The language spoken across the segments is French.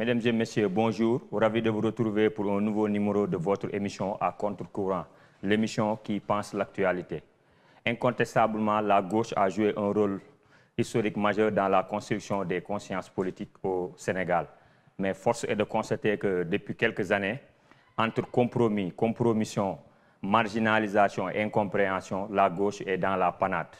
Mesdames et messieurs, bonjour. Ravi de vous retrouver pour un nouveau numéro de votre émission à contre-courant, l'émission qui pense l'actualité. Incontestablement, la gauche a joué un rôle historique majeur dans la construction des consciences politiques au Sénégal. Mais force est de constater que depuis quelques années, entre compromis, compromission, marginalisation et incompréhension, la gauche est dans la panade.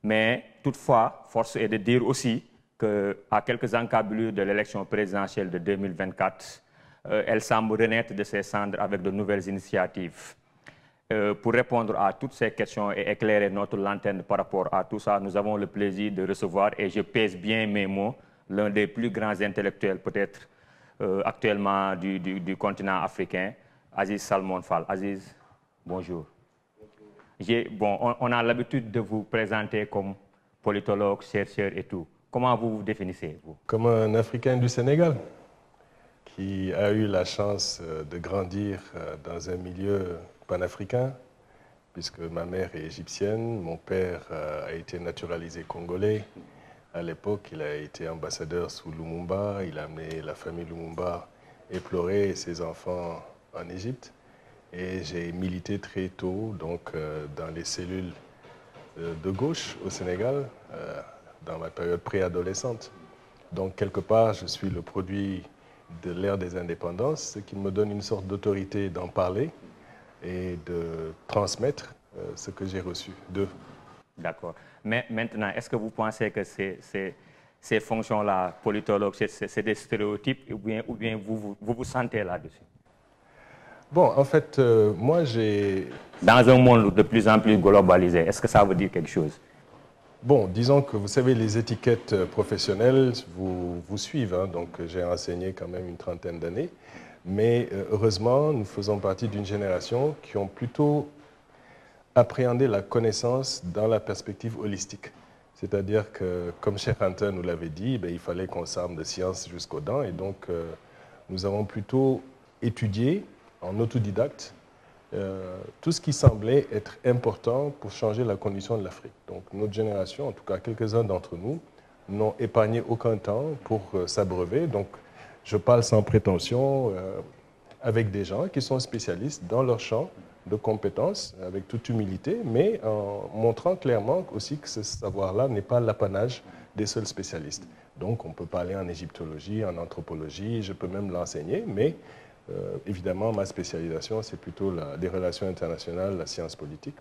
Mais toutefois, force est de dire aussi qu'à quelques encablures de l'élection présidentielle de 2024, elle semble renaître de ses cendres avec de nouvelles initiatives. Pour répondre à toutes ces questions et éclairer notre lanterne par rapport à tout ça, nous avons le plaisir de recevoir, et je pèse bien mes mots, l'un des plus grands intellectuels peut-être actuellement du continent africain, Aziz Salmon Fall. Aziz, bonjour. Bon, on a l'habitude de vous présenter comme politologue, chercheur et tout. Comment vous vous définissez, vous? Comme un Africain du Sénégal qui a eu la chance de grandir dans un milieu panafricain, puisque ma mère est égyptienne, mon père a été naturalisé congolais. À l'époque, il a été ambassadeur sous Lumumba, il a amené la famille Lumumba éplorer ses enfants en Égypte. Et j'ai milité très tôt donc, dans les cellules de gauche au Sénégal, dans ma période préadolescente. Donc, quelque part, je suis le produit de l'ère des indépendances, ce qui me donne une sorte d'autorité d'en parler et de transmettre ce que j'ai reçu d'eux. D'accord. Mais maintenant, est-ce que vous pensez que ces fonctions-là, politologue, c'est des stéréotypes ou bien vous vous sentez là-dessus? Bon, en fait, moi j'ai... Dans un monde de plus en plus globalisé, est-ce que ça veut dire quelque chose? Bon, disons que vous savez, les étiquettes professionnelles vous suivent, hein, donc j'ai enseigné quand même une trentaine d'années, mais heureusement, nous faisons partie d'une génération qui ont plutôt appréhendé la connaissance dans la perspective holistique. C'est-à-dire que, comme Cheikh Anta nous l'avait dit, il fallait qu'on s'arme de science jusqu'aux dents, et donc nous avons plutôt étudié en autodidacte tout ce qui semblait être important pour changer la condition de l'Afrique. Donc notre génération, en tout cas quelques-uns d'entre nous, n'ont épargné aucun temps pour s'abreuver. Donc je parle sans prétention avec des gens qui sont spécialistes dans leur champ de compétences, avec toute humilité, mais en montrant clairement aussi que ce savoir-là n'est pas l'apanage des seuls spécialistes. Donc on peut parler en égyptologie, en anthropologie, je peux même l'enseigner, mais évidemment, ma spécialisation, c'est plutôt les relations internationales, la science politique.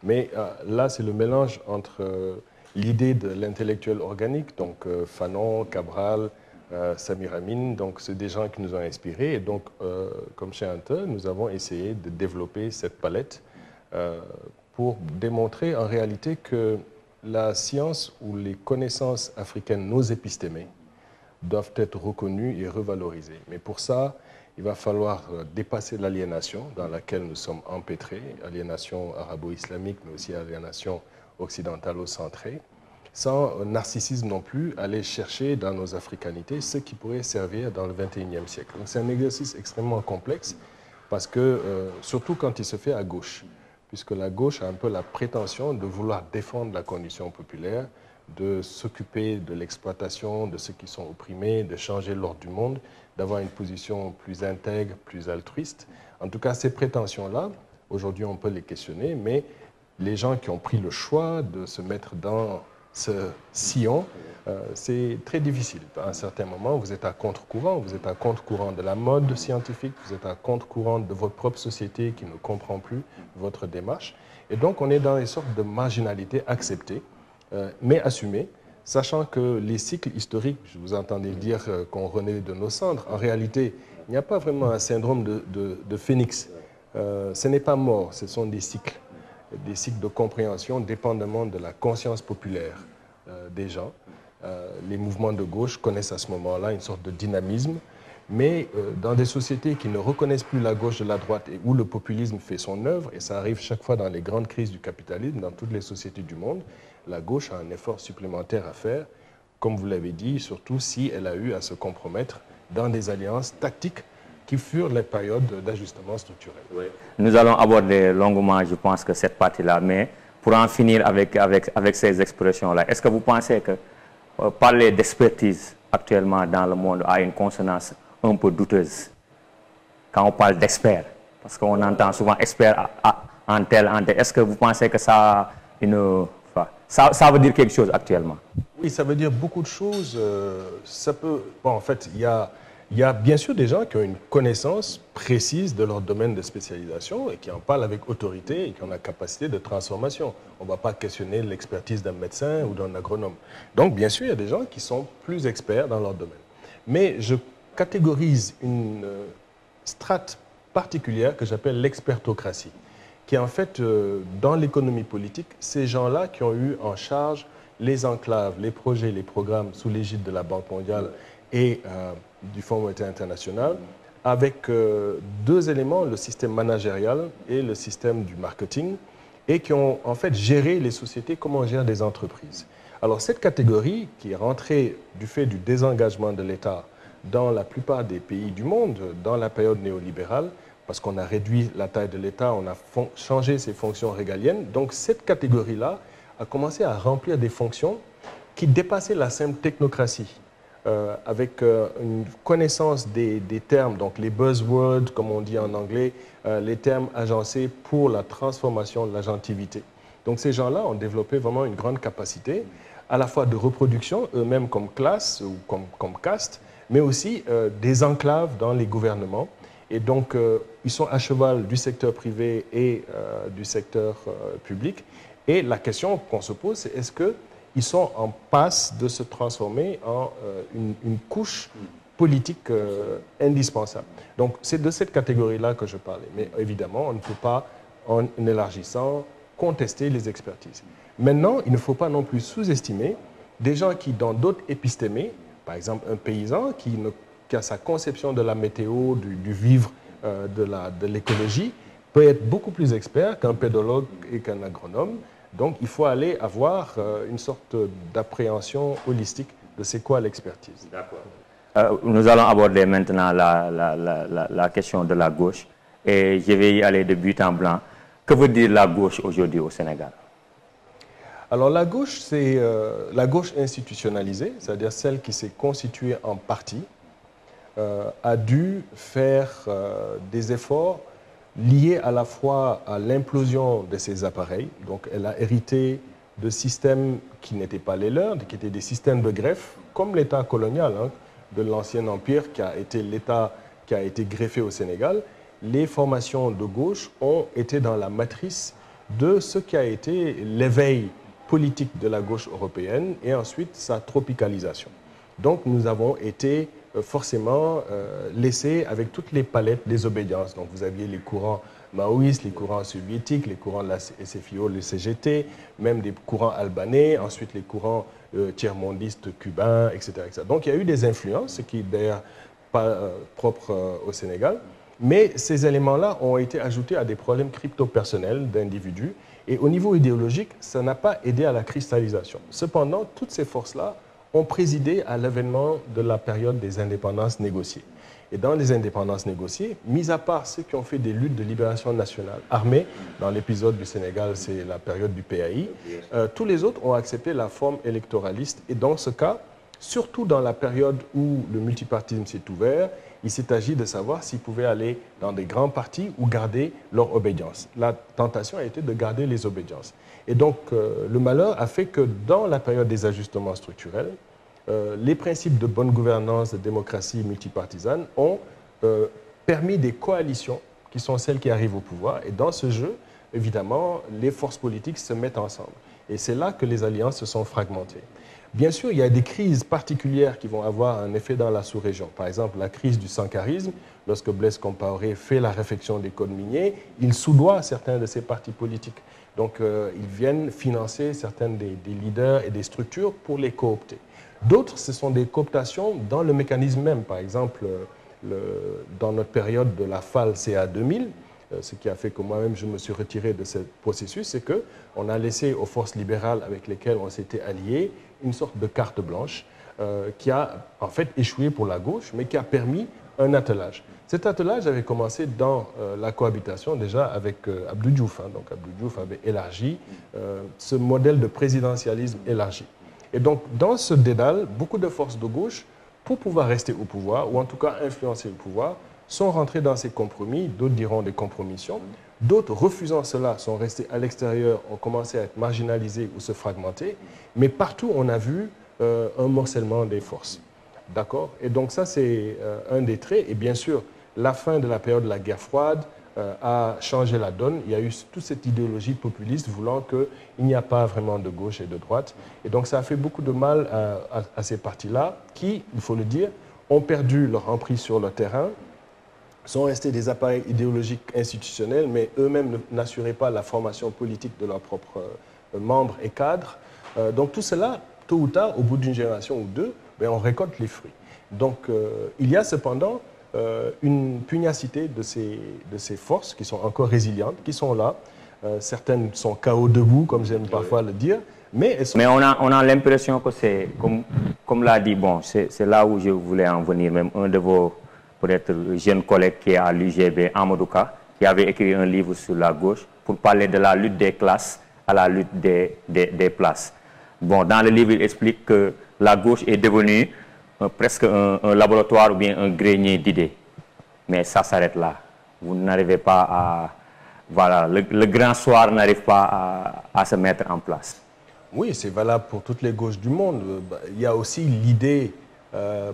Mais là, c'est le mélange entre l'idée de l'intellectuel organique, donc Fanon, Cabral, Samir Amin, donc c'est des gens qui nous ont inspirés. Et donc, comme chez Anta, nous avons essayé de développer cette palette pour démontrer en réalité que la science ou les connaissances africaines, nos épistémés, doivent être reconnues et revalorisées. Mais pour ça, il va falloir dépasser l'aliénation dans laquelle nous sommes empêtrés, aliénation arabo-islamique, mais aussi aliénation occidentalo-centrée, sans narcissisme non plus, aller chercher dans nos africanités ce qui pourrait servir dans le XXIe siècle. Donc c'est un exercice extrêmement complexe, parce que, surtout quand il se fait à gauche, puisque la gauche a un peu la prétention de vouloir défendre la condition populaire, de s'occuper de l'exploitation de ceux qui sont opprimés, de changer l'ordre du monde, d'avoir une position plus intègre, plus altruiste. En tout cas, ces prétentions-là, aujourd'hui on peut les questionner, mais les gens qui ont pris le choix de se mettre dans ce sillon, c'est très difficile. À un certain moment, vous êtes à contre-courant, vous êtes à contre-courant de la mode scientifique, vous êtes à contre-courant de votre propre société qui ne comprend plus votre démarche. Et donc on est dans une sorte de marginalité acceptée, mais assumée, sachant que les cycles historiques, je vous entendais dire qu'on renaît de nos cendres, en réalité, il n'y a pas vraiment un syndrome de phénix. Ce n'est pas mort, ce sont des cycles de compréhension dépendamment de la conscience populaire des gens. Les mouvements de gauche connaissent à ce moment-là une sorte de dynamisme, mais dans des sociétés qui ne reconnaissent plus la gauche de la droite et où le populisme fait son œuvre, et ça arrive chaque fois dans les grandes crises du capitalisme, dans toutes les sociétés du monde, la gauche a un effort supplémentaire à faire, comme vous l'avez dit, surtout si elle a eu à se compromettre dans des alliances tactiques qui furent les périodes d'ajustement structurel. Oui. Nous allons aborder longuement, je pense, que cette partie-là, mais pour en finir avec ces expressions-là, est-ce que vous pensez que parler d'expertise actuellement dans le monde a une consonance un peu douteuse. Quand on parle d'experts, parce qu'on entend souvent experts en tel. Est-ce que vous pensez que ça veut dire quelque chose actuellement? Oui, ça veut dire beaucoup de choses. Ça peut... Bon, en fait, il y a bien sûr des gens qui ont une connaissance précise de leur domaine de spécialisation et qui en parlent avec autorité et qui ont la capacité de transformation. On ne va pas questionner l'expertise d'un médecin ou d'un agronome. Donc, bien sûr, il y a des gens qui sont plus experts dans leur domaine. Mais je catégorise une strate particulière que j'appelle l'expertocratie, qui est en fait, dans l'économie politique, ces gens-là qui ont eu en charge les enclaves, les projets, les programmes sous l'égide de la Banque mondiale et du Fonds monétaire international, avec deux éléments, le système managérial et le système du marketing, et qui ont en fait géré les sociétés comme on gère des entreprises. Alors cette catégorie, qui est rentrée du fait du désengagement de l'État dans la plupart des pays du monde, dans la période néolibérale, parce qu'on a réduit la taille de l'État, on a changé ses fonctions régaliennes, donc cette catégorie-là a commencé à remplir des fonctions qui dépassaient la simple technocratie. Avec une connaissance des termes, donc les buzzwords, comme on dit en anglais, les termes agencés pour la transformation de l'agentivité. Donc ces gens-là ont développé vraiment une grande capacité, à la fois de reproduction, eux-mêmes comme classe ou comme caste, mais aussi des enclaves dans les gouvernements. Et donc, ils sont à cheval du secteur privé et du secteur public. Et la question qu'on se pose, c'est est-ce qu'ils sont en passe de se transformer en une couche politique indispensable. Donc, c'est de cette catégorie-là que je parlais. Mais évidemment, on ne peut pas, en élargissant, contester les expertises. Maintenant, il ne faut pas non plus sous-estimer des gens qui, dans d'autres épistémés, par exemple un paysan qui a sa conception de la météo, du vivre, de l'écologie, peut être beaucoup plus expert qu'un pédologue et qu'un agronome. Donc, il faut aller avoir une sorte d'appréhension holistique de c'est quoi l'expertise. D'accord. Nous allons aborder maintenant la question de la gauche. Et je vais y aller de but en blanc. Que veut dire la gauche aujourd'hui au Sénégal? Alors, la gauche, c'est la gauche institutionnalisée, c'est-à-dire celle qui s'est constituée en parti, a dû faire des efforts liés à la fois à l'implosion de ces appareils. Donc, elle a hérité de systèmes qui n'étaient pas les leurs, qui étaient des systèmes de greffe, comme l'État colonial de l'ancien empire, qui a été l'État qui a été greffé au Sénégal. Les formations de gauche ont été dans la matrice de ce qui a été l'éveil politique de la gauche européenne et ensuite sa tropicalisation. Donc, nous avons été forcément laissé avec toutes les palettes des obédiences. Donc vous aviez les courants maoïstes, les courants soviétiques, les courants de la SFIO, le CGT, même des courants albanais, ensuite les courants tiers-mondistes cubains, etc., etc. Donc il y a eu des influences, ce qui est d'ailleurs pas propre au Sénégal, mais ces éléments-là ont été ajoutés à des problèmes crypto-personnels d'individus et au niveau idéologique, ça n'a pas aidé à la cristallisation. Cependant, toutes ces forces-là ont présidé à l'avènement de la période des indépendances négociées. Et dans les indépendances négociées, mis à part ceux qui ont fait des luttes de libération nationale armées, dans l'épisode du Sénégal, c'est la période du PAI, tous les autres ont accepté la forme électoraliste. Et dans ce cas, surtout dans la période où le multipartisme s'est ouvert, il s'est agi de savoir s'ils pouvaient aller dans des grands partis ou garder leur obédience. La tentation a été de garder les obédiences. Et donc, le malheur a fait que dans la période des ajustements structurels, les principes de bonne gouvernance, de démocratie multipartisane ont permis des coalitions qui sont celles qui arrivent au pouvoir. Et dans ce jeu, évidemment, les forces politiques se mettent ensemble. Et c'est là que les alliances se sont fragmentées. Bien sûr, il y a des crises particulières qui vont avoir un effet dans la sous-région. Par exemple, la crise du sankarisme, lorsque Blaise Compaoré fait la réfection des codes miniers, il soudoie certains de ces partis politiques. Donc, ils viennent financer certains des leaders et des structures pour les coopter. D'autres, ce sont des cooptations dans le mécanisme même. Par exemple, dans notre période de la FAL CA 2000, ce qui a fait que moi-même je me suis retiré de ce processus, c'est qu'on a laissé aux forces libérales avec lesquelles on s'était alliés une sorte de carte blanche qui a en fait échoué pour la gauche, mais qui a permis un attelage. Cet attelage avait commencé dans la cohabitation déjà avec Abdou Diouf. Donc Abdou Diouf avait élargi ce modèle de présidentialisme élargi. Et donc dans ce dédale, beaucoup de forces de gauche pour pouvoir rester au pouvoir, ou en tout cas influencer le pouvoir, sont rentrés dans ces compromis, d'autres diront des compromissions, d'autres refusant cela sont restés à l'extérieur, ont commencé à être marginalisés ou se fragmenter, mais partout on a vu un morcellement des forces. D'accord? Et donc ça c'est un des traits, et bien sûr la fin de la période de la guerre froide a changé la donne. Il y a eu toute cette idéologie populiste voulant qu'il n'y a pas vraiment de gauche et de droite. Et donc ça a fait beaucoup de mal à ces partis-là qui, il faut le dire, ont perdu leur emprise sur le terrain, sont restés des appareils idéologiques institutionnels, mais eux-mêmes n'assuraient pas la formation politique de leurs propres membres et cadres. Donc tout cela, tôt ou tard, au bout d'une génération ou deux, on récolte les fruits. Donc il y a cependant une pugnacité de ces forces qui sont encore résilientes, qui sont là. Certaines sont KO debout, comme j'aime parfois le dire. Mais on a l'impression que c'est, comme l'a dit, bon, c'est là où je voulais en venir, même un de vos peut-être jeunes collègues qui est à l'UGB, Amadouka, qui avait écrit un livre sur la gauche pour parler de la lutte des classes à la lutte des places. Bon, dans le livre, il explique que la gauche est devenue presque un laboratoire ou bien un grenier d'idées. Mais ça s'arrête là. Vous n'arrivez pas à... Voilà, le grand soir n'arrive pas à se mettre en place. Oui, c'est valable pour toutes les gauches du monde. Il y a aussi l'idée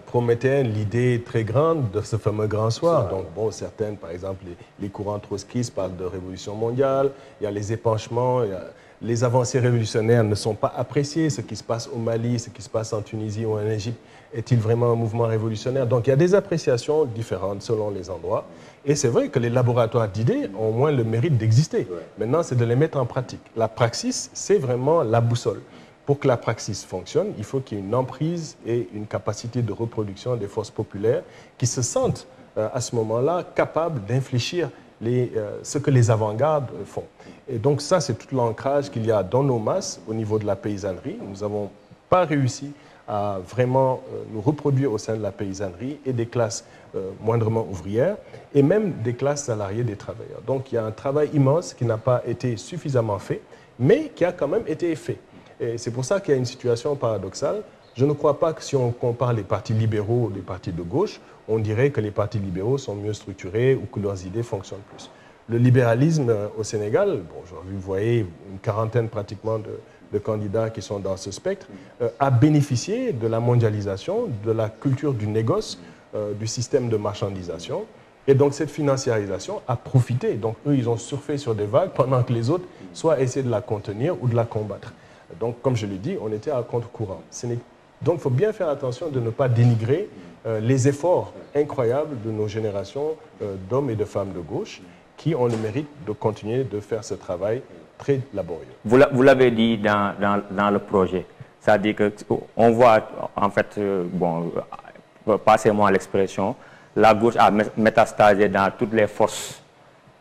prométhéenne, l'idée très grande de ce fameux grand soir. Donc, bon, certaines, par exemple, les courants trotskistes parlent de révolution mondiale, il y a les épanchements, les avancées révolutionnaires ne sont pas appréciées. Ce qui se passe au Mali, ce qui se passe en Tunisie ou en Égypte, est-il vraiment un mouvement révolutionnaire? Donc il y a des appréciations différentes selon les endroits. Et c'est vrai que les laboratoires d'idées ont au moins le mérite d'exister. Maintenant, c'est de les mettre en pratique. La praxis, c'est vraiment la boussole. Pour que la praxis fonctionne, il faut qu'il y ait une emprise et une capacité de reproduction des forces populaires qui se sentent à ce moment-là capables d'infléchir ce que les avant-gardes font. Et donc ça, c'est tout l'ancrage qu'il y a dans nos masses au niveau de la paysannerie. Nous n'avons pas réussi à vraiment nous reproduire au sein de la paysannerie et des classes moindrement ouvrières et même des classes salariées des travailleurs. Donc il y a un travail immense qui n'a pas été suffisamment fait, mais qui a quand même été fait. Et c'est pour ça qu'il y a une situation paradoxale. Je ne crois pas que si on compare les partis libéraux ou les partis de gauche, on dirait que les partis libéraux sont mieux structurés ou que leurs idées fonctionnent plus. Le libéralisme au Sénégal, bon, vous voyez une quarantaine pratiquement de candidats qui sont dans ce spectre, a bénéficié de la mondialisation, de la culture du négoce, du système de marchandisation. Et donc cette financiarisation a profité. Donc eux, ils ont surfé sur des vagues pendant que les autres soit essaient de la contenir ou de la combattre. Donc comme je l'ai dit, on était à contre-courant. Donc il faut bien faire attention de ne pas dénigrer les efforts incroyables de nos générations d'hommes et de femmes de gauche qui ont le mérite de continuer de faire ce travail très laborieux. Vous l'avez dit dans le projet, c'est-à-dire qu'on voit, en fait, bon, passez-moi l'expression, la gauche a métastasé dans toutes les forces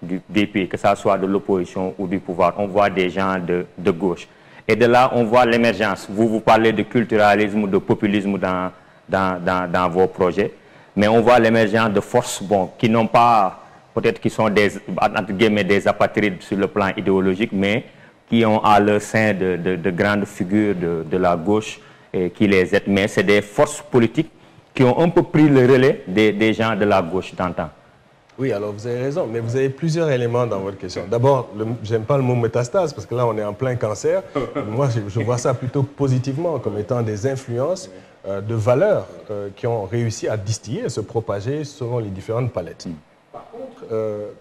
du pays, que ce soit de l'opposition ou du pouvoir. On voit des gens de gauche. Et de là, on voit l'émergence. Vous parlez de culturalisme ou de populisme dans vos projets, mais on voit l'émergence de forces qui n'ont pas... peut-être qui sont entre guillemets des apatrides sur le plan idéologique, mais qui ont à leur sein de grandes figures de la gauche et qui les aident. Mais c'est des forces politiques qui ont un peu pris le relais des gens de la gauche d'antan. Oui, alors vous avez raison, mais vous avez plusieurs éléments dans votre question. D'abord, j'aime pas le mot métastase, parce que là, on est en plein cancer. Moi, je vois ça plutôt positivement, comme étant des influences de valeurs qui ont réussi à distiller et se propager selon les différentes palettes. Par contre,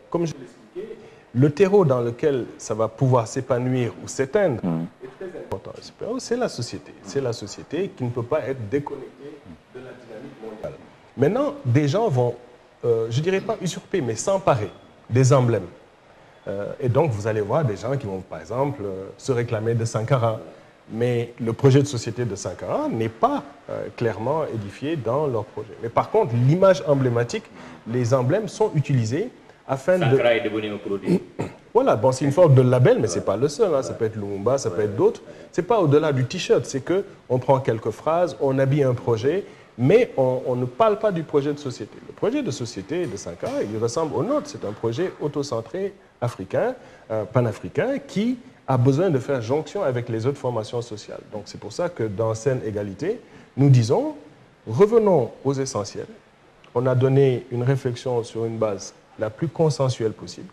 comme je l'expliquais, le terreau dans lequel ça va pouvoir s'épanouir ou s'éteindre est très important. C'est la société. C'est la société qui ne peut pas être déconnectée de la dynamique mondiale. Maintenant, des gens vont, je ne dirais pas usurper, mais s'emparer des emblèmes. Et donc, vous allez voir des gens qui vont, par exemple, se réclamer de Sankara. Mais le projet de société de Sankara n'est pas clairement édifié dans leur projet. Mais par contre, l'image emblématique, les emblèmes sont utilisés afin Sankara est devenu un produit. Voilà, bon, c'est une forme de label, mais ce n'est pas le seul. Hein. Ça peut être Lumumba, ça peut être d'autres. Ce n'est pas au-delà du t-shirt, c'est qu'on prend quelques phrases, on habille un projet, mais on ne parle pas du projet de société. Le projet de société de Sankara, il ressemble au nôtre. C'est un projet autocentré africain, panafricain, qui a besoin de faire jonction avec les autres formations sociales. Donc c'est pour ça que dans Saine Égalité, nous disons, revenons aux essentiels. On a donné une réflexion sur une base la plus consensuelle possible.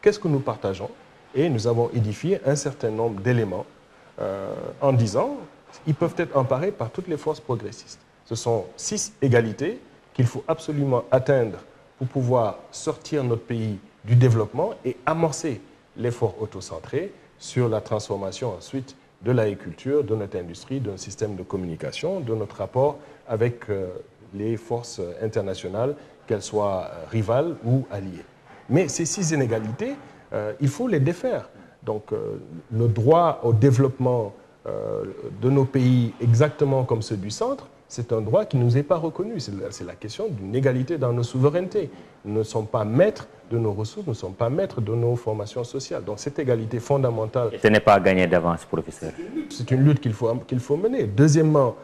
Qu'est-ce que nous partageons? Et nous avons édifié un certain nombre d'éléments en disant qu'ils peuvent être emparés par toutes les forces progressistes. Ce sont 6 égalités qu'il faut absolument atteindre pour pouvoir sortir notre pays du développement et amorcer l'effort autocentré sur la transformation ensuite de l'agriculture, de notre industrie, de notre système de communication, de notre rapport avec les forces internationales, qu'elles soient rivales ou alliées. Mais ces 6 inégalités, il faut les défaire. Donc le droit au développement de nos pays, exactement comme ceux du centre, c'est un droit qui ne nous est pas reconnu. C'est la question d'une égalité dans nos souverainetés. Nous ne sommes pas maîtres de nos ressources, nous ne sommes pas maîtres de nos formations sociales. Donc cette égalité fondamentale... Et ce n'est pas gagné d'avance, professeur. C'est une lutte qu'il faut mener. Deuxièmement,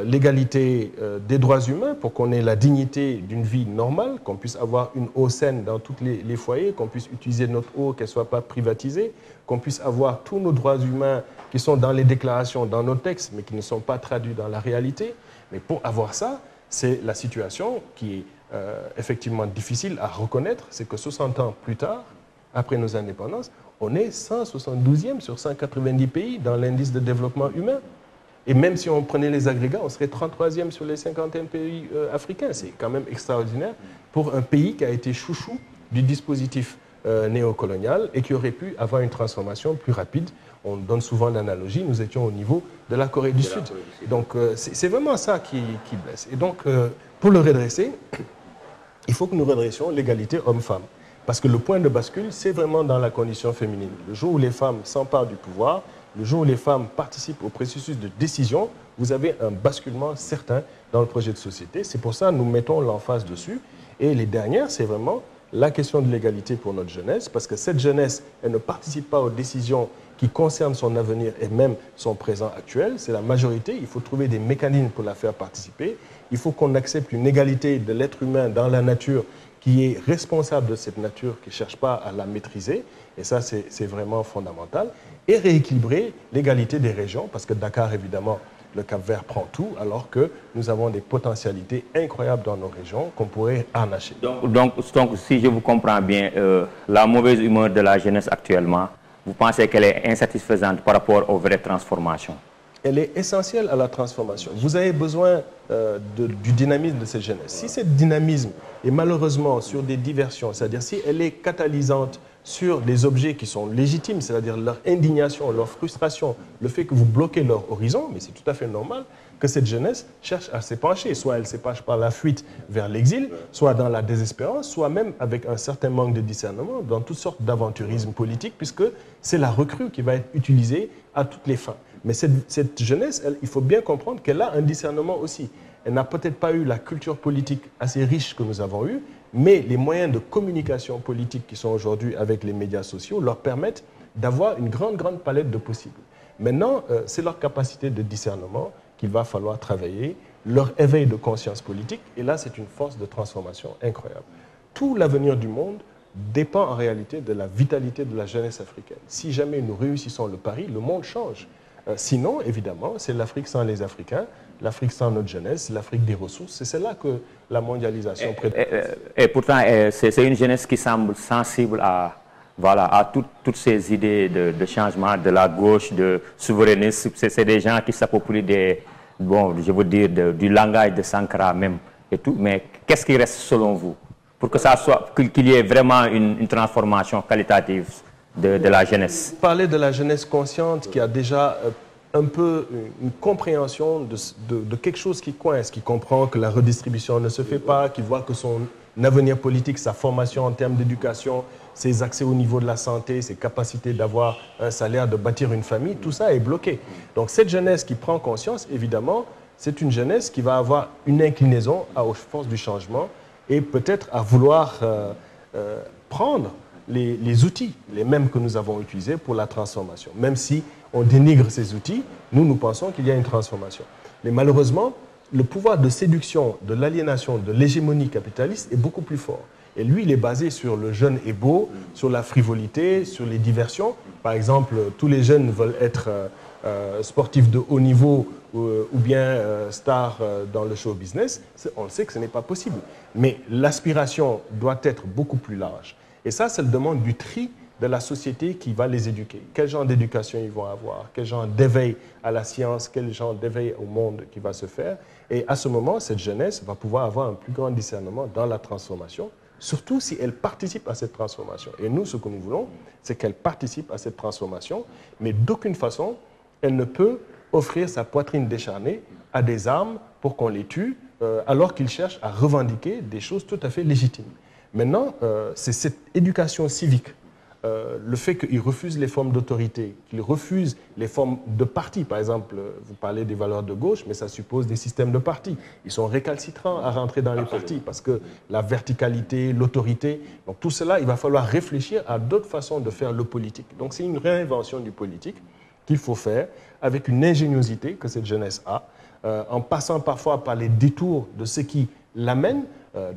l'égalité des droits humains pour qu'on ait la dignité d'une vie normale, qu'on puisse avoir une eau saine dans tous les foyers, qu'on puisse utiliser notre eau, qu'elle ne soit pas privatisée, qu'on puisse avoir tous nos droits humains qui sont dans les déclarations, dans nos textes, mais qui ne sont pas traduits dans la réalité. Mais pour avoir ça, c'est la situation qui est effectivement difficile à reconnaître, c'est que 60 ans plus tard, après nos indépendances, on est 172e sur 190 pays dans l'indice de développement humain. Et même si on prenait les agrégats, on serait 33e sur les 51 pays africains. C'est quand même extraordinaire pour un pays qui a été chouchou du dispositif néocolonial et qui aurait pu avoir une transformation plus rapide. On donne souvent l'analogie, nous étions au niveau de la Corée du Sud. Donc c'est vraiment ça qui blesse. Et donc pour le redresser, il faut que nous redressions l'égalité homme-femme. Parce que le point de bascule, c'est vraiment dans la condition féminine. Le jour où les femmes s'emparent du pouvoir, le jour où les femmes participent au processus de décision, vous avez un basculement certain dans le projet de société. C'est pour ça que nous mettons l'emphase dessus. Et les dernières, c'est vraiment la question de l'égalité pour notre jeunesse, parce que cette jeunesse, elle ne participe pas aux décisions qui concernent son avenir et même son présent actuel. C'est la majorité. Il faut trouver des mécanismes pour la faire participer. Il faut qu'on accepte une égalité de l'être humain dans la nature qui est responsable de cette nature, qui ne cherche pas à la maîtriser. Et ça, c'est vraiment fondamental. Et rééquilibrer l'égalité des régions, parce que Dakar, évidemment, le Cap-Vert prend tout, alors que nous avons des potentialités incroyables dans nos régions qu'on pourrait harnacher. Donc, si je vous comprends bien, la mauvaise humeur de la jeunesse actuellement, vous pensez qu'elle est insatisfaisante par rapport aux vraies transformations? Elle est essentielle à la transformation. Vous avez besoin du dynamisme de cette jeunesse. Si ce dynamisme est malheureusement sur des diversions, c'est-à-dire si elle est catalysante sur des objets qui sont légitimes, c'est-à-dire leur indignation, leur frustration, le fait que vous bloquez leur horizon, mais c'est tout à fait normal que cette jeunesse cherche à s'épancher. Soit elle s'épanche par la fuite vers l'exil, soit dans la désespérance, soit même avec un certain manque de discernement, dans toutes sortes d'aventurisme politique, puisque c'est la recrue qui va être utilisée à toutes les fins. Mais cette jeunesse, il faut bien comprendre qu'elle a un discernement aussi. Elle n'a peut-être pas eu la culture politique assez riche que nous avons eue, mais les moyens de communication politique qui sont aujourd'hui avec les médias sociaux leur permettent d'avoir une grande palette de possibles. Maintenant, c'est leur capacité de discernement qu'il va falloir travailler, leur éveil de conscience politique, et là, c'est une force de transformation incroyable. Tout l'avenir du monde dépend en réalité de la vitalité de la jeunesse africaine. Si jamais nous réussissons le pari, le monde change. Sinon, évidemment, c'est l'Afrique sans les Africains, l'Afrique sans notre jeunesse, l'Afrique des ressources. C'est là que la mondialisation prédomine. Et pourtant, c'est une jeunesse qui semble sensible à, voilà, à toutes ces idées de changement de la gauche, de souverainisme. C'est des gens qui s'approprient je veux dire, du langage de Sankara même et tout. Mais qu'est-ce qui reste selon vous pour que ça soit, qu'il y ait vraiment une transformation qualitative de la jeunesse? Vous parlez de la jeunesse consciente qui a déjà un peu une compréhension de quelque chose qui coince, qui comprend que la redistribution ne se fait pas, qui voit que son avenir politique, sa formation en termes d'éducation, ses accès au niveau de la santé, ses capacités d'avoir un salaire, de bâtir une famille, tout ça est bloqué. Donc cette jeunesse qui prend conscience, évidemment, c'est une jeunesse qui va avoir une inclinaison aux forces du changement et peut-être à vouloir prendre les outils, les mêmes que nous avons utilisés pour la transformation. Même si on dénigre ces outils, nous pensons qu'il y a une transformation. Mais malheureusement, le pouvoir de séduction, de l'aliénation, de l'hégémonie capitaliste est beaucoup plus fort. Et lui, il est basé sur le jeune et beau, sur la frivolité, sur les diversions. Par exemple, tous les jeunes veulent être sportif de haut niveau ou bien star dans le show business, on sait que ce n'est pas possible. Mais l'aspiration doit être beaucoup plus large. Et ça demande du tri de la société qui va les éduquer. Quel genre d'éducation ils vont avoir, quel genre d'éveil à la science, quel genre d'éveil au monde qui va se faire. Et à ce moment, cette jeunesse va pouvoir avoir un plus grand discernement dans la transformation, surtout si elle participe à cette transformation. Et nous, ce que nous voulons, c'est qu'elle participe à cette transformation, mais d'aucune façon, elle ne peut offrir sa poitrine décharnée à des armes pour qu'on les tue, alors qu'ils cherchent à revendiquer des choses tout à fait légitimes. Maintenant, c'est cette éducation civique, le fait qu'ils refusent les formes d'autorité, qu'ils refusent les formes de parti. Par exemple, vous parlez des valeurs de gauche, mais ça suppose des systèmes de partis. Ils sont récalcitrants à rentrer dans les partis parce que la verticalité, l'autorité, donc tout cela, il va falloir réfléchir à d'autres façons de faire le politique. Donc c'est une réinvention du politique qu'il faut faire avec une ingéniosité que cette jeunesse a, en passant parfois par les détours de ce qui l'amène.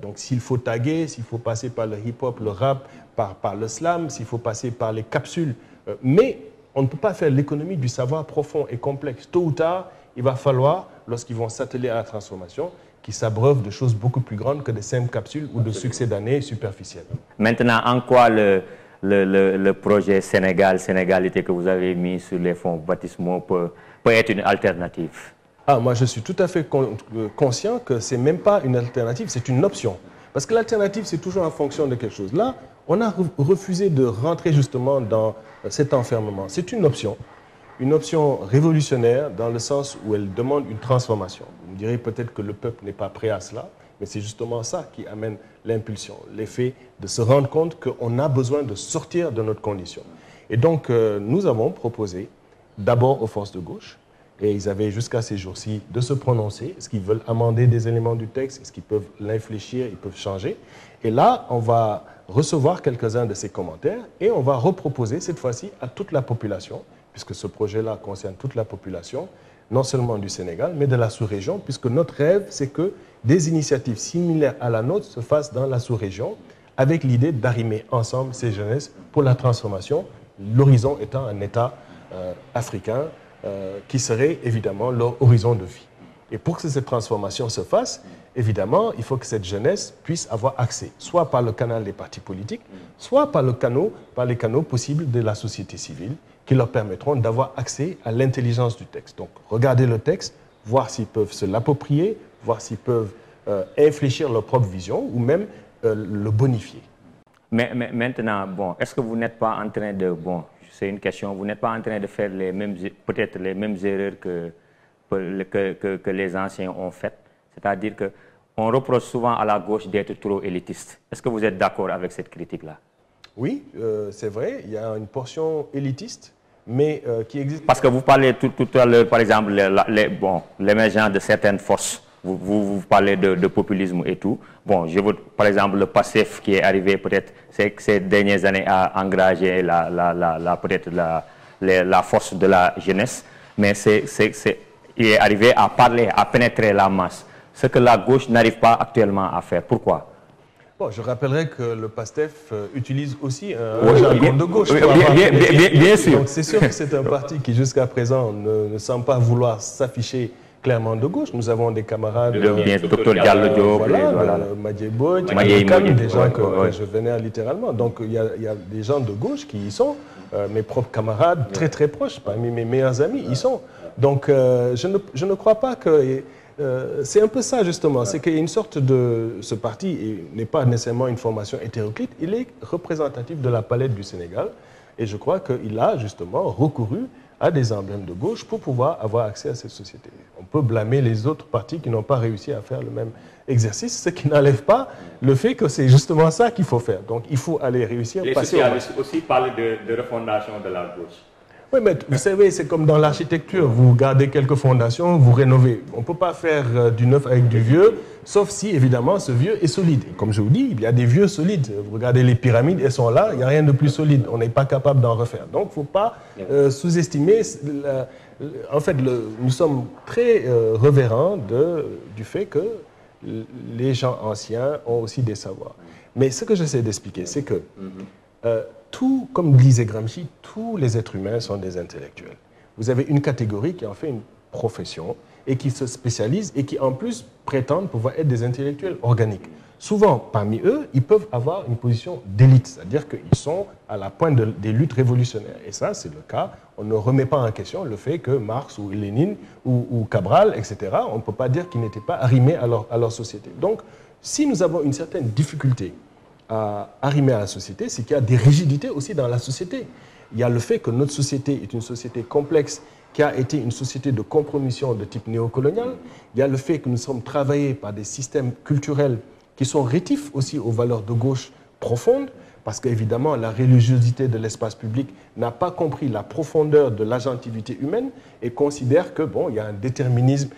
Donc s'il faut taguer, s'il faut passer par le hip-hop, le rap, par le slam, s'il faut passer par les capsules. Mais on ne peut pas faire l'économie du savoir profond et complexe. Tôt ou tard, il va falloir, lorsqu'ils vont s'atteler à la transformation, qu'ils s'abreuvent de choses beaucoup plus grandes que des simples capsules ou de succès d'année superficiels. Maintenant, en quoi le projet Sénégalité que vous avez mis sur les fonds baptismaux peut être une alternative? Moi, je suis tout à fait conscient que ce n'est même pas une alternative, c'est une option. Parce que l'alternative, c'est toujours en fonction de quelque chose. Là, on a refusé de rentrer justement dans cet enfermement. C'est une option révolutionnaire dans le sens où elle demande une transformation. Vous me direz peut-être que le peuple n'est pas prêt à cela, mais c'est justement ça qui amène l'impulsion, l'effet de se rendre compte qu'on a besoin de sortir de notre condition. Et donc, nous avons proposé d'abord aux forces de gauche, et ils avaient jusqu'à ces jours-ci de se prononcer. Est-ce qu'ils veulent amender des éléments du texte? Est-ce qu'ils peuvent l'infléchir? Ils peuvent changer. Et là, on va recevoir quelques-uns de ces commentaires et on va reproposer cette fois-ci à toute la population, puisque ce projet-là concerne toute la population, non seulement du Sénégal, mais de la sous-région, puisque notre rêve, c'est que des initiatives similaires à la nôtre se fassent dans la sous-région, avec l'idée d'arrimer ensemble ces jeunesses pour la transformation, l'horizon étant un État africain, qui serait évidemment leur horizon de vie. Et pour que cette transformation se fasse, évidemment, il faut que cette jeunesse puisse avoir accès, soit par le canal des partis politiques, soit par les canaux possibles de la société civile, qui leur permettront d'avoir accès à l'intelligence du texte. Donc, regarder le texte, voir s'ils peuvent se l'approprier, voir s'ils peuvent infléchir leur propre vision, ou même le bonifier. Mais maintenant, est-ce que vous n'êtes pas en train de... c'est une question. Vous n'êtes pas en train de faire peut-être les mêmes erreurs que les anciens ont faites. C'est-à-dire qu'on reproche souvent à la gauche d'être trop élitiste. Est-ce que vous êtes d'accord avec cette critique-là? Oui, c'est vrai. Il y a une portion élitiste, mais qui existe... Parce que vous parlez tout à l'heure, par exemple, l'émergence de certaines forces. Vous parlez de populisme et tout. Je veux, par exemple, le PASTEF qui est arrivé peut-être ces dernières années à engager peut-être la force de la jeunesse, mais il est arrivé à parler, à pénétrer la masse, ce que la gauche n'arrive pas actuellement à faire. Pourquoi? Je rappellerai que le PASTEF utilise aussi un jargon de gauche. Bien sûr. Donc c'est sûr que c'est un parti qui jusqu'à présent ne semble pas vouloir s'afficher clairement de gauche. Nous avons des camarades... Dr Diallo Diop, Madiebo, des gens que je vénère littéralement. Donc il y a des gens de gauche qui y sont, mes propres camarades très très proches, parmi mes meilleurs amis, ils sont. Donc je ne crois pas que... c'est un peu ça justement, c'est qu'il y a une sorte de... Ce parti n'est pas nécessairement une formation hétéroclite, il est représentatif de la palette du Sénégal et je crois qu'il a justement recouru à des emblèmes de gauche pour pouvoir avoir accès à cette société. On peut blâmer les autres partis qui n'ont pas réussi à faire le même exercice, ce qui n'enlève pas le fait que c'est justement ça qu'il faut faire. Donc il faut aller réussir. Les socialistes aussi parlent de refondation de la gauche. Oui, mais vous savez, c'est comme dans l'architecture. Vous gardez quelques fondations, vous rénovez. On ne peut pas faire du neuf avec du vieux, sauf si, évidemment, ce vieux est solide. Et comme je vous dis, il y a des vieux solides. Vous regardez les pyramides, elles sont là, il n'y a rien de plus solide. On n'est pas capable d'en refaire. Donc, il ne faut pas sous-estimer... En fait, nous sommes très révérents du fait que les gens anciens ont aussi des savoirs. Mais ce que j'essaie d'expliquer, c'est que... tout, comme disait Gramsci, tous les êtres humains sont des intellectuels. vous avez une catégorie qui en fait une profession et qui se spécialise et qui en plus prétendent pouvoir être des intellectuels organiques. Souvent, parmi eux, ils peuvent avoir une position d'élite, c'est-à-dire qu'ils sont à la pointe des luttes révolutionnaires. Et ça, c'est le cas. On ne remet pas en question le fait que Marx ou Lénine ou Cabral, etc., on ne peut pas dire qu'ils n'étaient pas arrimés à leur société. Donc, si nous avons une certaine difficulté à arrimer à la société, c'est qu'il y a des rigidités aussi dans la société. Il y a le fait que notre société est une société complexe qui a été une société de compromission de type néocolonial. Il y a le fait que nous sommes travaillés par des systèmes culturels qui sont rétifs aussi aux valeurs de gauche profondes, parce qu'évidemment, la religiosité de l'espace public n'a pas compris la profondeur de l'agentivité humaine et considère que, bon, il y a un déterminisme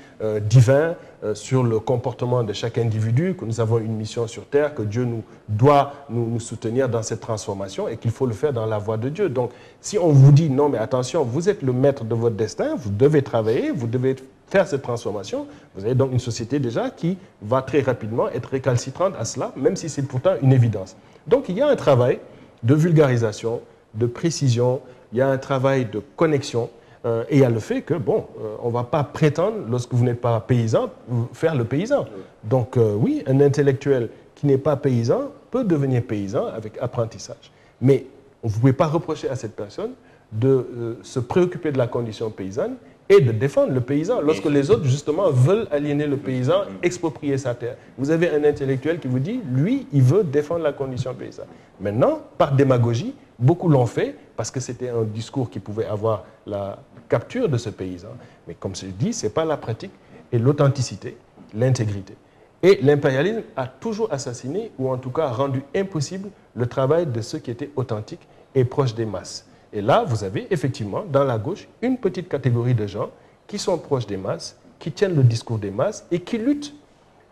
divin sur le comportement de chaque individu, que nous avons une mission sur Terre, que Dieu doit nous soutenir dans cette transformation et qu'il faut le faire dans la voie de Dieu. Donc, si on vous dit, non, mais attention, vous êtes le maître de votre destin, vous devez travailler, vous devez faire cette transformation, vous avez donc une société déjà qui va très rapidement être récalcitrante à cela, même si c'est pourtant une évidence. Donc il y a un travail de vulgarisation, de précision, il y a un travail de connexion, et il y a le fait que, bon, on ne va pas prétendre, lorsque vous n'êtes pas paysan, faire le paysan. Donc oui, un intellectuel qui n'est pas paysan peut devenir paysan avec apprentissage. Mais vous ne pouvez pas reprocher à cette personne de se préoccuper de la condition paysanne et de défendre le paysan, lorsque les autres, justement, veulent aliéner le paysan, exproprier sa terre. Vous avez un intellectuel qui vous dit, lui, il veut défendre la condition paysanne. Maintenant, par démagogie, beaucoup l'ont fait, parce que c'était un discours qui pouvait avoir la capture de ce paysan. Mais comme je dis, ce n'est pas la pratique, et l'authenticité, l'intégrité. Et l'impérialisme a toujours assassiné, ou en tout cas rendu impossible, le travail de ceux qui étaient authentiques et proches des masses. Et là, vous avez effectivement, dans la gauche, une petite catégorie de gens qui sont proches des masses, qui tiennent le discours des masses et qui luttent.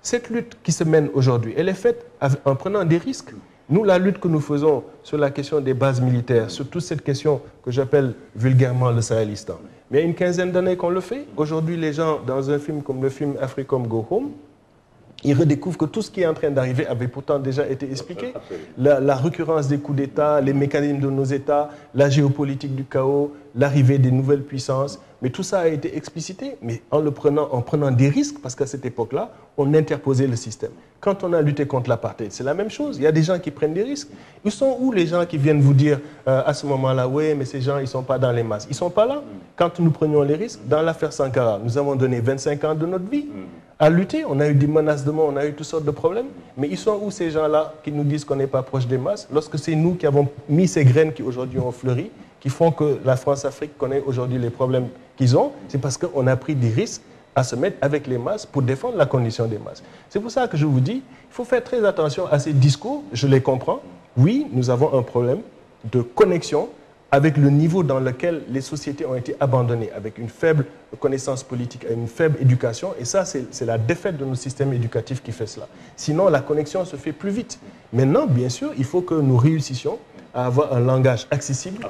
Cette lutte qui se mène aujourd'hui, elle est faite en prenant des risques. Nous, la lutte que nous faisons sur la question des bases militaires, sur toute cette question que j'appelle vulgairement le Sahelistan, mais il y a une quinzaine d'années qu'on le fait. Aujourd'hui, les gens, dans un film comme le film Africom Go Home, ils redécouvrent que tout ce qui est en train d'arriver avait pourtant déjà été expliqué. La récurrence des coups d'État, les mécanismes de nos États, la géopolitique du chaos, l'arrivée des nouvelles puissances. Mais tout ça a été explicité, mais en prenant des risques, parce qu'à cette époque-là, on interposait le système. Quand on a lutté contre l'apartheid, c'est la même chose. Il y a des gens qui prennent des risques. Ils sont où les gens qui viennent vous dire à ce moment-là, oui, mais ces gens, ils ne sont pas dans les masses. Ils ne sont pas là. Quand nous prenions les risques, dans l'affaire Sankara, nous avons donné 25 ans de notre vie à lutter. On a eu des menaces de mort, on a eu toutes sortes de problèmes. Mais ils sont où ces gens-là qui nous disent qu'on n'est pas proche des masses, lorsque c'est nous qui avons mis ces graines qui aujourd'hui ont fleuri, qui font que la France-Afrique connaît aujourd'hui les problèmes qu'ils ont, c'est parce qu'on a pris des risques à se mettre avec les masses pour défendre la condition des masses. C'est pour ça que je vous dis, il faut faire très attention à ces discours, je les comprends. Oui, nous avons un problème de connexion avec le niveau dans lequel les sociétés ont été abandonnées, avec une faible connaissance politique, une faible éducation, et ça, c'est la défaite de nos systèmes éducatifs qui fait cela. Sinon, la connexion se fait plus vite. Maintenant, bien sûr, il faut que nous réussissions à avoir un langage accessible,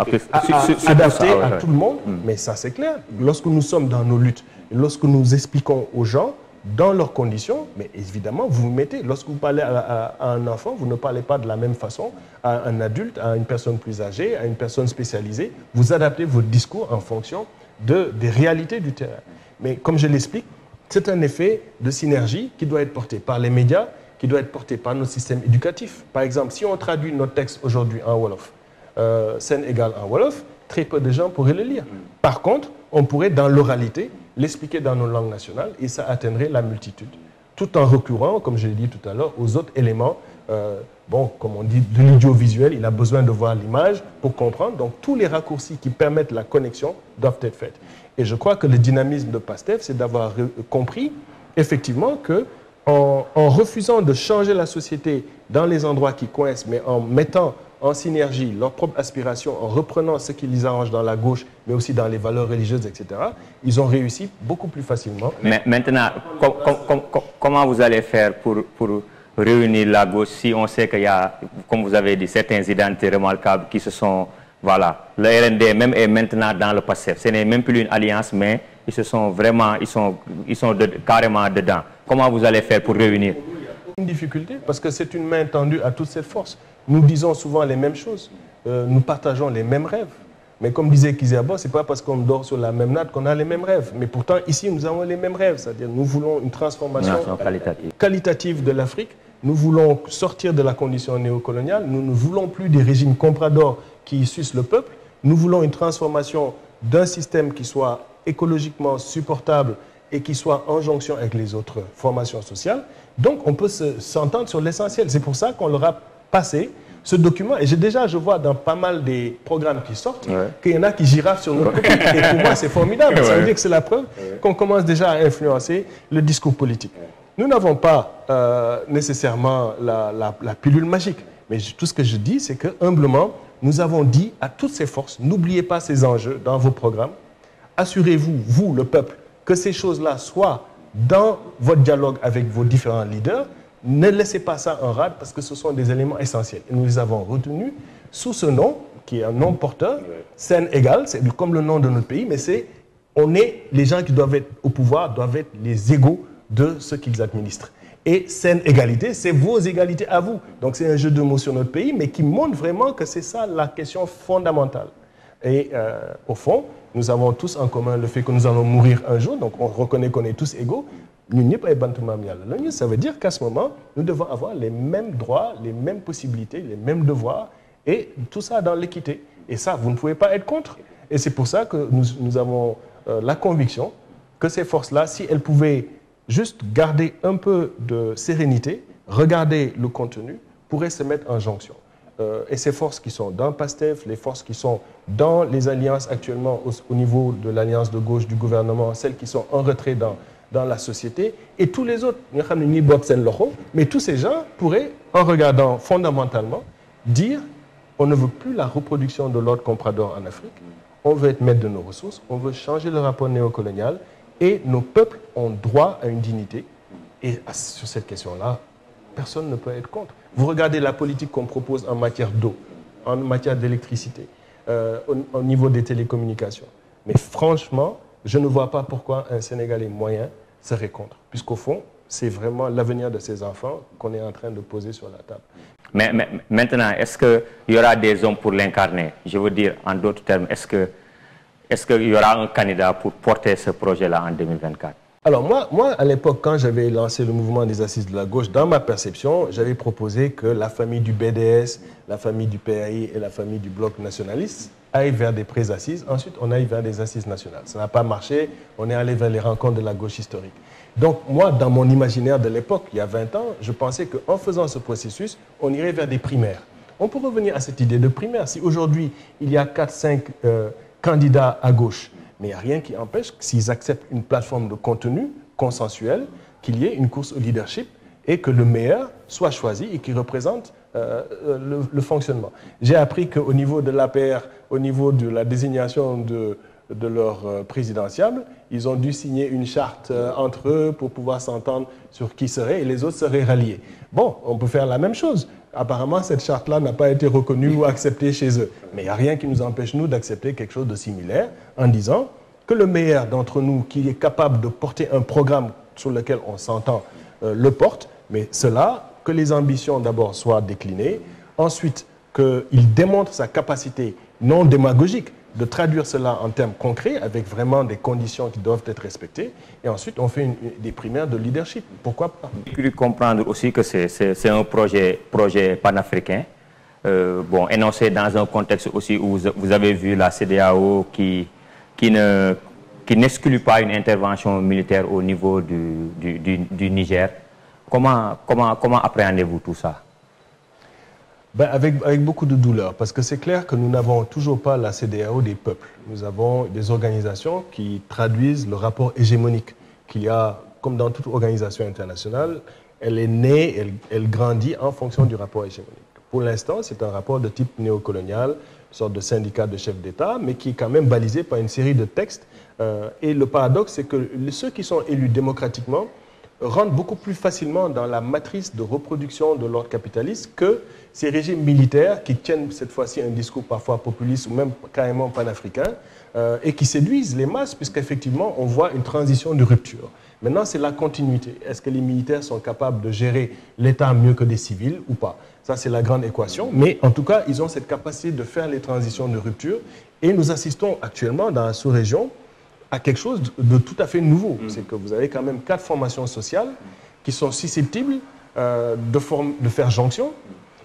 adapté à tout le monde, mais ça, c'est clair. Lorsque nous sommes dans nos luttes, lorsque nous expliquons aux gens, dans leurs conditions, mais évidemment, vous vous mettez, lorsque vous parlez à un enfant, vous ne parlez pas de la même façon à un adulte, à une personne plus âgée, à une personne spécialisée. Vous adaptez votre discours en fonction des réalités du terrain. Mais comme je l'explique, c'est un effet de synergie qui doit être porté par les médias, qui doit être porté par nos systèmes éducatifs. Par exemple, si on traduit notre texte aujourd'hui en Wolof, scène égale en Wolof, très peu de gens pourraient le lire. Par contre, on pourrait, dans l'oralité, l'expliquer dans nos langues nationales et ça atteindrait la multitude. Tout en recourant, comme je l'ai dit tout à l'heure, aux autres éléments, comme on dit, de l'audiovisuel, il a besoin de voir l'image pour comprendre. Donc, tous les raccourcis qui permettent la connexion doivent être faits. Et je crois que le dynamisme de PASTEF, c'est d'avoir compris, effectivement, qu'en refusant de changer la société dans les endroits qui coincent, mais en mettant en synergie leurs propres aspirations, en reprenant ce qui les arrange dans la gauche, mais aussi dans les valeurs religieuses, etc., ils ont réussi beaucoup plus facilement. Mais maintenant, comment vous allez faire pour réunir la gauche si on sait qu'il y a, comme vous avez dit, certaines identités remarquables qui se sont... Voilà, le RND même est maintenant dans le PASTEF. Ce n'est même plus une alliance, mais ils se sont vraiment, ils sont carrément dedans. Comment vous allez faire pour réunir? Une difficulté, parce que c'est une main tendue à toute cette force. Nous disons souvent les mêmes choses, nous partageons les mêmes rêves. Mais comme disait Kizerbo, ce n'est pas parce qu'on dort sur la même natte qu'on a les mêmes rêves. Mais pourtant, ici, nous avons les mêmes rêves. C'est-à-dire nous voulons une transformation qualitative de l'Afrique. Nous voulons sortir de la condition néocoloniale. Nous ne voulons plus des régimes compradors qui sucent le peuple. Nous voulons une transformation d'un système qui soit écologiquement supportable et qui soit en jonction avec les autres formations sociales. Donc, on peut s'entendre sur l'essentiel. C'est pour ça qu'on leur a passé ce document. Et je vois dans pas mal des programmes qui sortent qu'il y en a qui girafent sur notre copie. Et pour moi, c'est formidable. Ça veut dire que c'est la preuve qu'on commence déjà à influencer le discours politique. Nous n'avons pas nécessairement la pilule magique. Mais tout ce que je dis, c'est que, humblement, nous avons dit à toutes ces forces, n'oubliez pas ces enjeux dans vos programmes. Assurez-vous, vous, le peuple, que ces choses-là soient dans votre dialogue avec vos différents leaders. Ne laissez pas ça en rade parce que ce sont des éléments essentiels. Et nous les avons retenus sous ce nom, qui est un nom porteur, Sénégal, c'est comme le nom de notre pays, mais les gens qui doivent être au pouvoir doivent être les égaux de ceux qu'ils administrent. Et saine égalité, c'est vos égalités à vous. Donc c'est un jeu de mots sur notre pays, mais qui montre vraiment que c'est ça la question fondamentale. Et au fond, nous avons tous en commun le fait que nous allons mourir un jour, donc on reconnaît qu'on est tous égaux. Ça veut dire qu'à ce moment, nous devons avoir les mêmes droits, les mêmes possibilités, les mêmes devoirs, et tout ça dans l'équité. Et ça, vous ne pouvez pas être contre. Et c'est pour ça que nous avons la conviction que ces forces-là, si elles pouvaient juste garder un peu de sérénité, regarder le contenu, pourraient se mettre en jonction. Et ces forces qui sont dans PASTEF, les forces qui sont dans les alliances actuellement au niveau de l'alliance de gauche du gouvernement, celles qui sont en retrait dans la société, et tous les autres, mais tous ces gens pourraient, en regardant fondamentalement, dire on ne veut plus la reproduction de l'ordre comprador en Afrique, on veut être maître de nos ressources, on veut changer le rapport néocolonial, et nos peuples ont droit à une dignité. Et sur cette question-là, personne ne peut être contre. Vous regardez la politique qu'on propose en matière d'eau, en matière d'électricité, au niveau des télécommunications. Mais franchement, je ne vois pas pourquoi un Sénégalais moyen serait contre. Puisqu'au fond, c'est vraiment l'avenir de ces enfants qu'on est en train de poser sur la table. Mais maintenant, est-ce qu'il y aura des hommes pour l'incarner? Je veux dire, en d'autres termes, est-ce qu'il y aura un candidat pour porter ce projet-là en 2024? Alors moi, à l'époque, quand j'avais lancé le mouvement des assises de la gauche, dans ma perception, j'avais proposé que la famille du BDS, la famille du PAI et la famille du Bloc nationaliste aillent vers des pré-assises. Ensuite, on aille vers des assises nationales. Ça n'a pas marché. On est allé vers les rencontres de la gauche historique. Donc moi, dans mon imaginaire de l'époque, il y a 20 ans, je pensais qu'en faisant ce processus, on irait vers des primaires. On peut revenir à cette idée de primaire. Si aujourd'hui, il y a 4-5 candidats à gauche, mais il n'y a rien qui empêche que s'ils acceptent une plateforme de contenu consensuel, qu'il y ait une course au leadership et que le meilleur soit choisi et qui représente le fonctionnement. J'ai appris qu'au niveau de l'APR, au niveau de la désignation de leur présidentiable, ils ont dû signer une charte entre eux pour pouvoir s'entendre sur qui serait et les autres seraient ralliés. Bon, on peut faire la même chose. Apparemment, cette charte-là n'a pas été reconnue ou acceptée chez eux. Mais il n'y a rien qui nous empêche, nous, d'accepter quelque chose de similaire en disant que le meilleur d'entre nous qui est capable de porter un programme sur lequel on s'entend le porte, mais cela, que les ambitions d'abord soient déclinées, ensuite qu'il démontre sa capacité non démagogique de traduire cela en termes concrets avec vraiment des conditions qui doivent être respectées. Et ensuite, on fait des primaires de leadership. Pourquoi pas? J'ai pu comprendre aussi que c'est un projet panafricain, énoncé dans un contexte aussi où vous avez vu la CEDEAO qui n'exclut pas une intervention militaire au niveau du Niger. Comment appréhendez-vous tout ça? Avec beaucoup de douleur, parce que c'est clair que nous n'avons toujours pas la CEDEAO des peuples. Nous avons des organisations qui traduisent le rapport hégémonique qu'il y a, comme dans toute organisation internationale, elle est née, elle grandit en fonction du rapport hégémonique. Pour l'instant, c'est un rapport de type néocolonial, une sorte de syndicat de chefs d'État, mais qui est quand même balisé par une série de textes. Et le paradoxe, c'est que ceux qui sont élus démocratiquement rentrent beaucoup plus facilement dans la matrice de reproduction de l'ordre capitaliste que ces régimes militaires qui tiennent cette fois-ci un discours parfois populiste ou même carrément panafricain et qui séduisent les masses puisqu'effectivement on voit une transition de rupture. Maintenant, c'est la continuité. Est-ce que les militaires sont capables de gérer l'État mieux que des civils ou pas? Ça, c'est la grande équation. Mais en tout cas, ils ont cette capacité de faire les transitions de rupture. Et nous assistons actuellement dans la sous-région à quelque chose de tout à fait nouveau. C'est que vous avez quand même 4 formations sociales qui sont susceptibles de faire jonction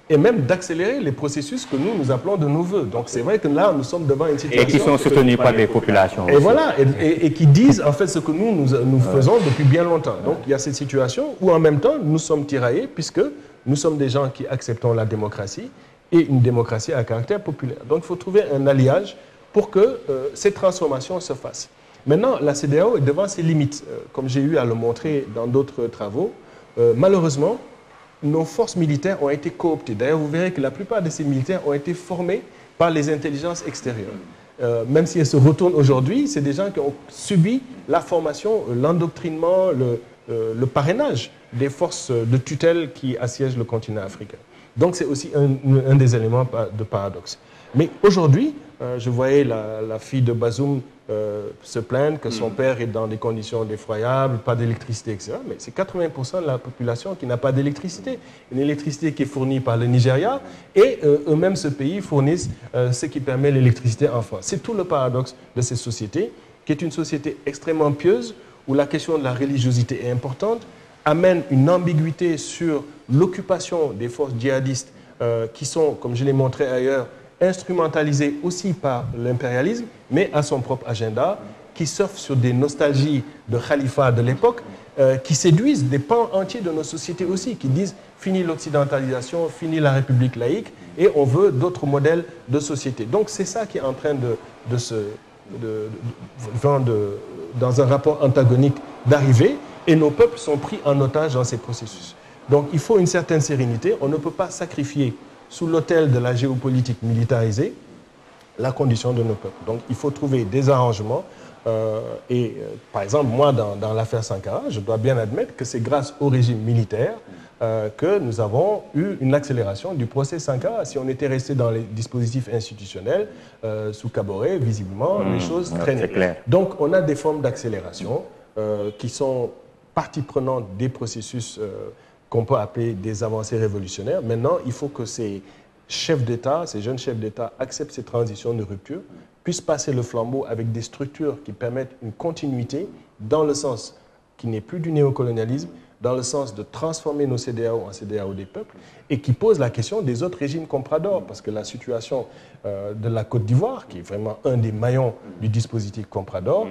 et même d'accélérer les processus que nous appelons de nos voeux. Donc c'est vrai que là, nous sommes devant une situation... Et qui sont soutenus par les populations. Et aussi. Voilà, et qui disent en fait ce que nous faisons depuis bien longtemps. Donc il y a cette situation où en même temps, nous sommes tiraillés puisque nous sommes des gens qui acceptons la démocratie et une démocratie à caractère populaire. Donc il faut trouver un alliage pour que ces transformations se fassent. Maintenant, la CEDEAO est devant ses limites. Comme j'ai eu à le montrer dans d'autres travaux, malheureusement, nos forces militaires ont été cooptées. D'ailleurs, vous verrez que la plupart de ces militaires ont été formés par les intelligences extérieures. Même si elles se retournent aujourd'hui, c'est des gens qui ont subi la formation, l'endoctrinement, le parrainage des forces de tutelle qui assiègent le continent africain. Donc c'est aussi un des éléments de paradoxe. Mais aujourd'hui, je voyais la fille de Bazoum se plaindre que son père est dans des conditions effroyables, pas d'électricité, etc. Mais c'est 80% de la population qui n'a pas d'électricité. Une électricité qui est fournie par le Nigeria et eux-mêmes, ce pays, fournissent ce qui permet l'électricité en France. C'est tout le paradoxe de cette société, qui est une société extrêmement pieuse, où la question de la religiosité est importante, amène une ambiguïté sur l'occupation des forces djihadistes qui sont, comme je l'ai montré ailleurs, instrumentalisé aussi par l'impérialisme, mais à son propre agenda, qui surfe sur des nostalgies de khalifa de l'époque, qui séduisent des pans entiers de nos sociétés aussi, qui disent fini l'occidentalisation, fini la république laïque, et on veut d'autres modèles de société. Donc c'est ça qui est en train dans un rapport antagonique d'arriver, et nos peuples sont pris en otage dans ces processus. Donc il faut une certaine sérénité, on ne peut pas sacrifier sous l'autel de la géopolitique militarisée, la condition de nos peuples. Donc il faut trouver des arrangements. Par exemple, moi, dans l'affaire Sankara, je dois bien admettre que c'est grâce au régime militaire que nous avons eu une accélération du procès Sankara. Si on était resté dans les dispositifs institutionnels, sous Kaboré, visiblement, les choses traînaient. Donc on a des formes d'accélération qui sont partie prenante des processus qu'on peut appeler des avancées révolutionnaires. Maintenant, il faut que ces chefs d'État, ces jeunes chefs d'État acceptent ces transitions de rupture, puissent passer le flambeau avec des structures qui permettent une continuité dans le sens qui n'est plus du néocolonialisme, dans le sens de transformer nos CEDEAO en CEDEAO des peuples, et qui pose la question des autres régimes compradors, parce que la situation de la Côte d'Ivoire, qui est vraiment un des maillons du dispositif comprador,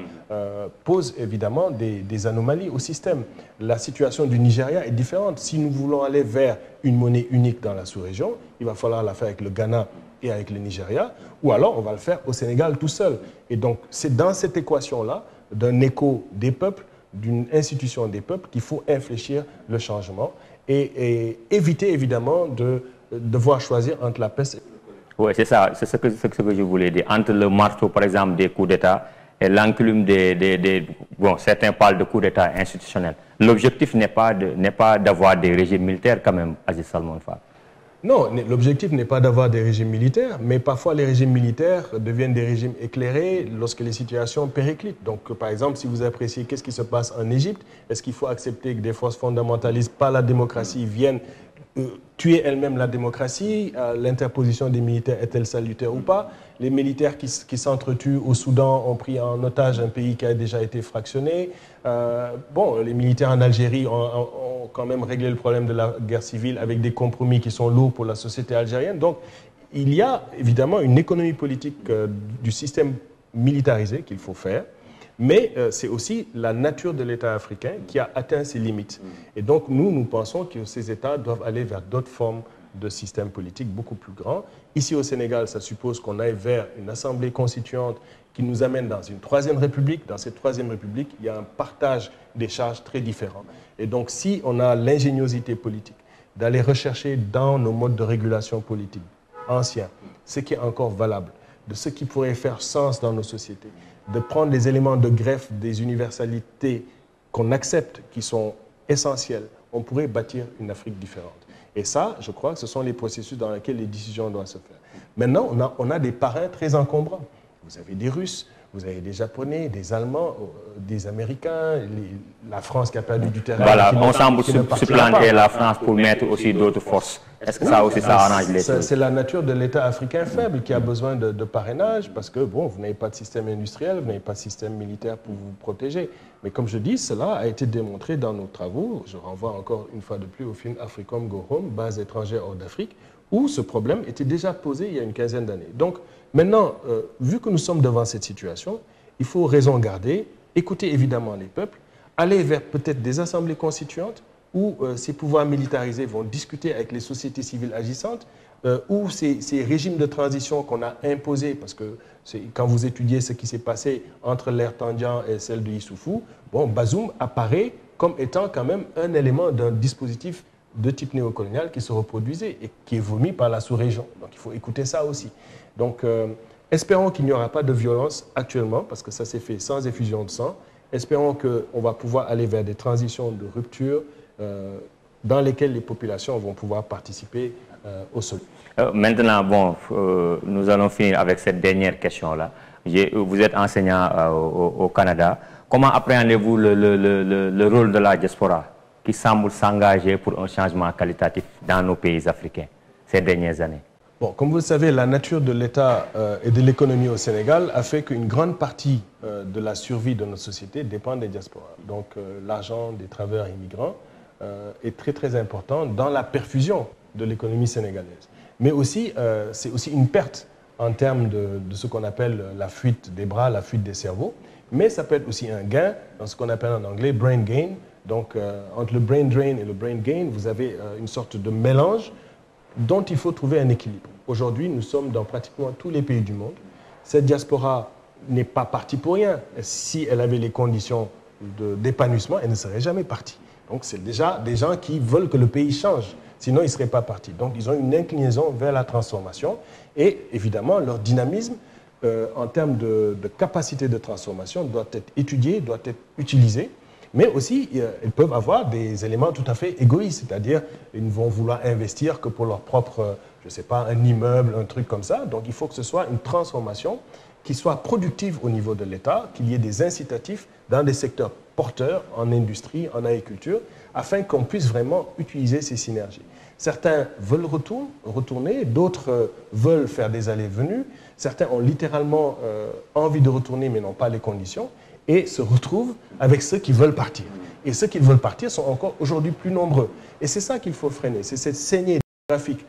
pose évidemment des anomalies au système. La situation du Nigeria est différente. Si nous voulons aller vers une monnaie unique dans la sous-région, il va falloir la faire avec le Ghana et avec le Nigeria, ou alors on va le faire au Sénégal tout seul. Et donc c'est dans cette équation-là, d'un écho des peuples, d'une institution des peuples, qu'il faut infléchir le changement et éviter évidemment de devoir choisir entre la peste et le choléra. Oui, c'est ça, c'est ce que je voulais dire. Entre le marteau, par exemple, des coups d'État et l'enclume bon, certains parlent de coups d'État institutionnels. L'objectif n'est pas d'avoir des régimes militaires quand même, Aziz Salman Fall. Non, l'objectif n'est pas d'avoir des régimes militaires, mais parfois les régimes militaires deviennent des régimes éclairés lorsque les situations périclitent. Donc, par exemple, si vous appréciez qu'est-ce qui se passe en Égypte, est-ce qu'il faut accepter que des forces fondamentalistes par la démocratie viennent tuer elles-mêmes la démocratie? L'interposition des militaires est-elle salutaire ou pas? Les militaires qui s'entretuent au Soudan ont pris en otage un pays qui a déjà été fractionné. Les militaires en Algérie ont quand même réglé le problème de la guerre civile avec des compromis qui sont lourds pour la société algérienne. Donc, il y a évidemment une économie politique du système militarisé qu'il faut faire, mais c'est aussi la nature de l'État africain qui a atteint ses limites. Et donc, nous pensons que ces États doivent aller vers d'autres formes de système politique beaucoup plus grands. Ici au Sénégal, ça suppose qu'on aille vers une assemblée constituante qui nous amène dans une troisième république. Dans cette troisième république, il y a un partage des charges très différent. Et donc, si on a l'ingéniosité politique d'aller rechercher dans nos modes de régulation politique anciens ce qui est encore valable, de ce qui pourrait faire sens dans nos sociétés, de prendre les éléments de greffe des universalités qu'on accepte, qui sont essentiels, on pourrait bâtir une Afrique différente. Et ça, je crois que ce sont les processus dans lesquels les décisions doivent se faire. Maintenant, on a des parrains très encombrants. Vous avez des Russes, vous avez des Japonais, des Allemands, des Américains, la France qui a perdu du terrain. Voilà, on semble supplanter la France pour mettre aussi d'autres forces. Est-ce que ça aussi, ça arrange les choses? C'est la nature de l'État africain faible qui a besoin de parrainage parce que, bon, vous n'avez pas de système industriel, vous n'avez pas de système militaire pour vous protéger. Mais comme je dis, cela a été démontré dans nos travaux. Je renvoie encore une fois de plus au film Africom Go Home, base étrangère hors d'Afrique, où ce problème était déjà posé il y a une quinzaine d'années. Donc, maintenant, vu que nous sommes devant cette situation, il faut raison garder, écouter évidemment les peuples, aller vers peut-être des assemblées constituantes où ces pouvoirs militarisés vont discuter avec les sociétés civiles agissantes, où ces régimes de transition qu'on a imposés, parce que quand vous étudiez ce qui s'est passé entre l'ère Tandian et celle de Issoufou, bon, Bazoum apparaît comme étant quand même un élément d'un dispositif de type néocolonial qui se reproduisait et qui est vomi par la sous-région. Donc il faut écouter ça aussi. Donc espérons qu'il n'y aura pas de violence actuellement, parce que ça s'est fait sans effusion de sang. Espérons qu'on va pouvoir aller vers des transitions de rupture dans lesquelles les populations vont pouvoir participer au sol. Maintenant, bon, nous allons finir avec cette dernière question-là. Vous êtes enseignant au Canada. Comment appréhendez-vous le rôle de la diaspora qui semble s'engager pour un changement qualitatif dans nos pays africains ces dernières années? Bon, comme vous le savez, la nature de l'État et de l'économie au Sénégal a fait qu'une grande partie de la survie de notre société dépend des diasporas. Donc l'argent des travailleurs immigrants est très très important dans la perfusion de l'économie sénégalaise. Mais aussi, c'est aussi une perte en termes de ce qu'on appelle la fuite des bras, la fuite des cerveaux. Mais ça peut être aussi un gain dans ce qu'on appelle en anglais brain gain. Donc entre le brain drain et le brain gain, vous avez une sorte de mélange dont il faut trouver un équilibre. Aujourd'hui, nous sommes dans pratiquement tous les pays du monde. Cette diaspora n'est pas partie pour rien. Si elle avait les conditions d'épanouissement, elle ne serait jamais partie. Donc c'est déjà des gens qui veulent que le pays change. Sinon, ils ne seraient pas partis. Donc ils ont une inclinaison vers la transformation. Et évidemment, leur dynamisme en termes de capacité de transformation doit être étudié, doit être utilisé. Mais aussi, ils peuvent avoir des éléments tout à fait égoïstes, c'est-à-dire ils ne vont vouloir investir que pour leur propre, je ne sais pas, un immeuble, un truc comme ça. Donc il faut que ce soit une transformation qui soit productive au niveau de l'État, qu'il y ait des incitatifs dans des secteurs porteurs, en industrie, en agriculture, afin qu'on puisse vraiment utiliser ces synergies. Certains veulent retourner, d'autres veulent faire des allées-venues, certains ont littéralement envie de retourner mais n'ont pas les conditions, et se retrouvent avec ceux qui veulent partir. Et ceux qui veulent partir sont encore aujourd'hui plus nombreux. Et c'est ça qu'il faut freiner, c'est cette saignée démographique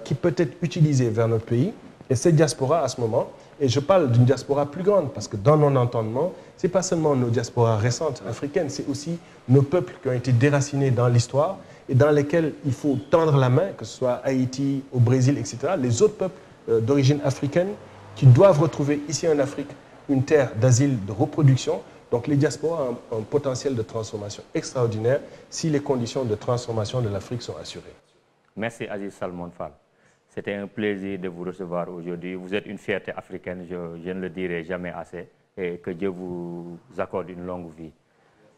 qui peut être utilisée vers notre pays, et cette diaspora à ce moment. Et je parle d'une diaspora plus grande, parce que dans mon entendement, ce n'est pas seulement nos diasporas récentes africaines, c'est aussi nos peuples qui ont été déracinés dans l'histoire et dans lesquels il faut tendre la main, que ce soit Haïti, au Brésil, etc. Les autres peuples d'origine africaine qui doivent retrouver ici en Afrique une terre d'asile, de reproduction. Donc les diasporas ont un potentiel de transformation extraordinaire si les conditions de transformation de l'Afrique sont assurées. Merci Aziz Salmon Fall. C'était un plaisir de vous recevoir aujourd'hui. Vous êtes une fierté africaine, je ne le dirai jamais assez, et que Dieu vous accorde une longue vie.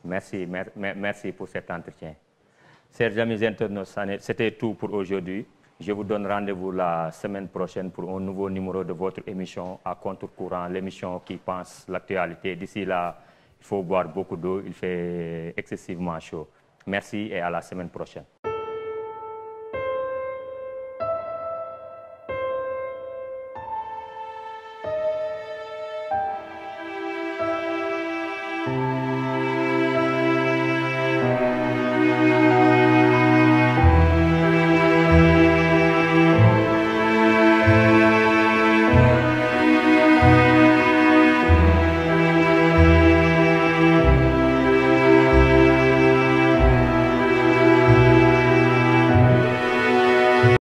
Merci pour cet entretien. Chers amis internautes, c'était tout pour aujourd'hui. Je vous donne rendez-vous la semaine prochaine pour un nouveau numéro de votre émission à contre-courant, l'émission qui pense l'actualité. D'ici là, il faut boire beaucoup d'eau, il fait excessivement chaud. Merci et à la semaine prochaine.